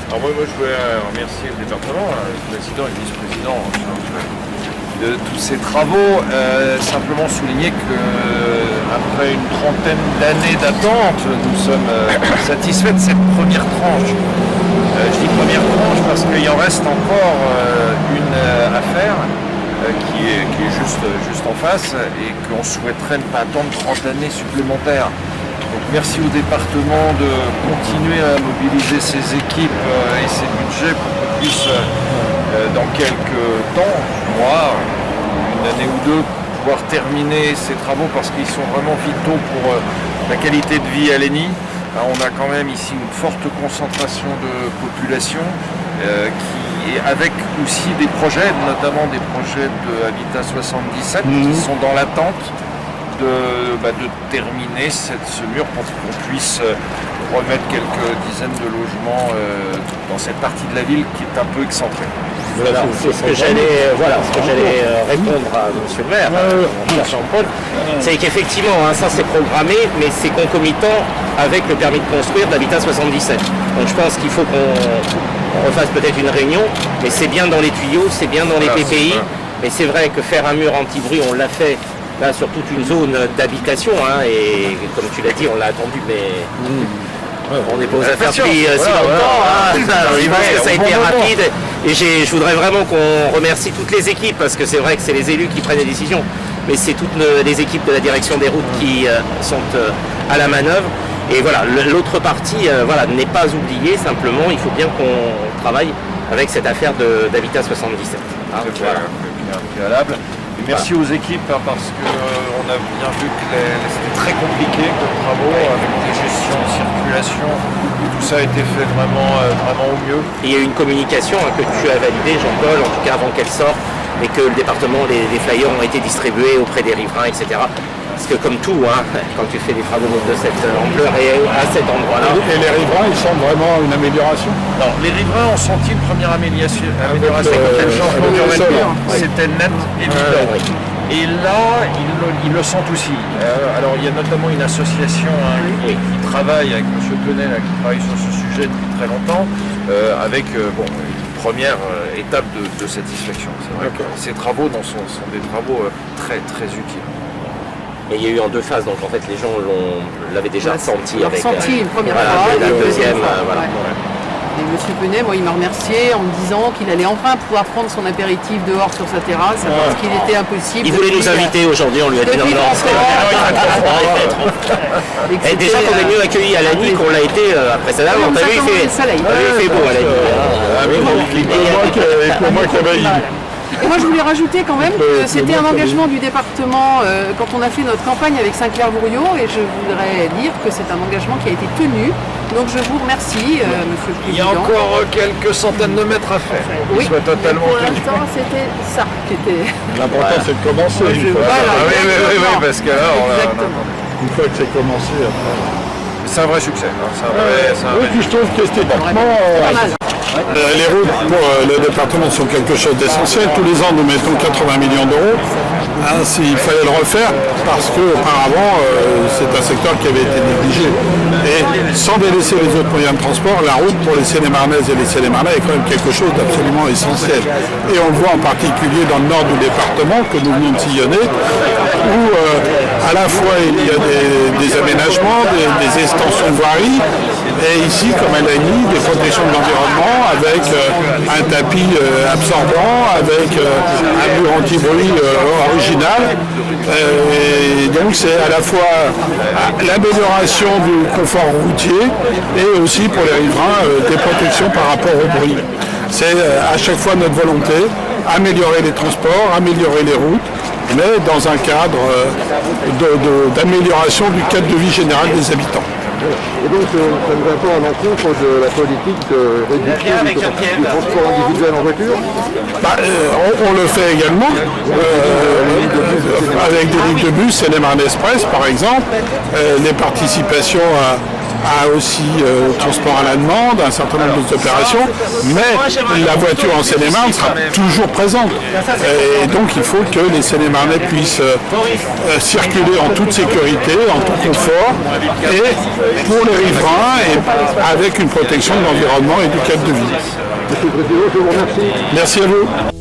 Alors moi je voulais remercier le département, le président et le vice-président en charge de tous ces travaux. Simplement souligner qu'après une trentaine d'années d'attente, nous sommes satisfaits de cette première tranche. Je dis première tranche parce qu'il en reste encore une à faire qui est juste en face et qu'on souhaiterait ne pas attendre 30 années supplémentaires. Donc merci au département de continuer à mobiliser ses équipes et ses budgets pour qu'on puisse dans quelques temps, mois, une année ou deux, pouvoir terminer ces travaux parce qu'ils sont vraiment vitaux pour la qualité de vie à Lény. On a quand même ici une forte concentration de population avec aussi des projets, notamment des projets de Habitat 77 qui sont dans l'attente de terminer ce mur pour qu'on puisse remettre quelques dizaines de logements dans cette partie de la ville qui est un peu excentrée. Voilà, c'est ce que j'allais répondre à M. le maire, Jean-Paul, c'est qu'effectivement, ça c'est programmé, mais c'est concomitant avec le permis de construire d'Habitat 77. Donc je pense qu'il faut qu'on refasse peut-être une réunion, mais c'est bien dans les tuyaux, c'est bien dans les PPI, mais c'est vrai que faire un mur anti-bruit, on l'a fait là sur toute une zone d'habitation, et comme tu l'as dit, on l'a attendu, mais on n'est pas aux affaires depuis si longtemps. Je pense que ça a été rapide, et je voudrais vraiment qu'on remercie toutes les équipes, parce que c'est vrai que c'est les élus qui prennent les décisions, mais c'est toutes les équipes de la direction des routes qui sont à la manœuvre. Et voilà, l'autre partie n'est pas oubliée, simplement il faut bien qu'on travaille avec cette affaire d'Habitat 77. C'est préalable. Merci aux équipes parce qu'on a bien vu que c'était très compliqué comme travaux avec des gestions de circulation. Tout ça a été fait vraiment au mieux. Il y a eu une communication que tu as validée, Jean-Paul, en tout cas avant qu'elle sorte, et que le département, les flyers ont été distribués auprès des riverains, etc. Parce que comme tout, quand tu fais des travaux de cette ampleur et à cet endroit-là... Et les riverains, ils sentent vraiment une amélioration? Non, les riverains ont senti une première amélioration comme le changement d'urbanisme. C'était net, évident. Et là, ils le sentent aussi. Alors, il y a notamment une association qui travaille avec M. Tenel, qui travaille sur ce sujet depuis très longtemps, avec une première étape de satisfaction. C'est vrai que ces travaux sont des travaux très, très utiles. Et il y a eu en deux phases, donc en fait les gens l'avaient déjà ressenti. Ressenti une première fois, la deuxième, voilà. Et M. Penet, il m'a remercié en me disant qu'il allait enfin pouvoir prendre son apéritif dehors sur sa terrasse, parce qu'il était impossible. Il voulait nous inviter aujourd'hui, on lui a dit non. Et déjà qu'on est mieux accueillis à Lagny qu'on l'a été précédemment. T'as vu, il fait beau à Lagny. Et pour moi qui avais... Et moi je voulais rajouter quand même que c'était un engagement du département quand on a fait notre campagne avec Saint-Clair-Bourriot, et je voudrais dire que c'est un engagement qui a été tenu. Donc je vous remercie, Monsieur le Président. Il y a encore quelques centaines de mètres à faire. Oui, soit totalement pour l'instant c'était ça qui était... L'important c'est de commencer. Oui, parce que là, une fois que c'est commencé, après... C'est un vrai succès. Oui, puis je trouve qu'esthétiquement... Les routes pour le département sont quelque chose d'essentiel. Tous les ans, nous mettons 80 millions d'euros. S'il fallait le refaire, parce qu'auparavant, c'est un secteur qui avait été négligé. Et sans délaisser les autres moyens de transport, la route pour les Seine-et-Marnaises et les Seine-et-Marnais est quand même quelque chose d'absolument essentiel. Et on le voit en particulier dans le nord du département, que nous venons de sillonner, où à la fois il y a des aménagements, des extensions de voirie, et ici, comme à Lagny, des protections de l'environnement, avec un tapis absorbant, avec un mur anti-bruit original. Et donc c'est à la fois l'amélioration du confort routier et aussi pour les riverains des protections par rapport au bruit. C'est à chaque fois notre volonté, améliorer les transports, améliorer les routes, mais dans un cadre d'amélioration du cadre de vie général des habitants. Et donc ça ne va pas à l'encontre de la politique de réduction du transport individuel en voiture? On le fait également, avec des lignes de bus, Seine-et-Marne Express par exemple, les participations a aussi transport à la demande, un certain nombre d'opérations, mais la voiture en Seine-et-Marne sera toujours présente. Et donc il faut que les Seine-et-Marnais puissent circuler en toute sécurité, en tout confort, et pour les riverains, et avec une protection de l'environnement et du cadre de vie. Monsieur le Président, je vous remercie. Merci à vous.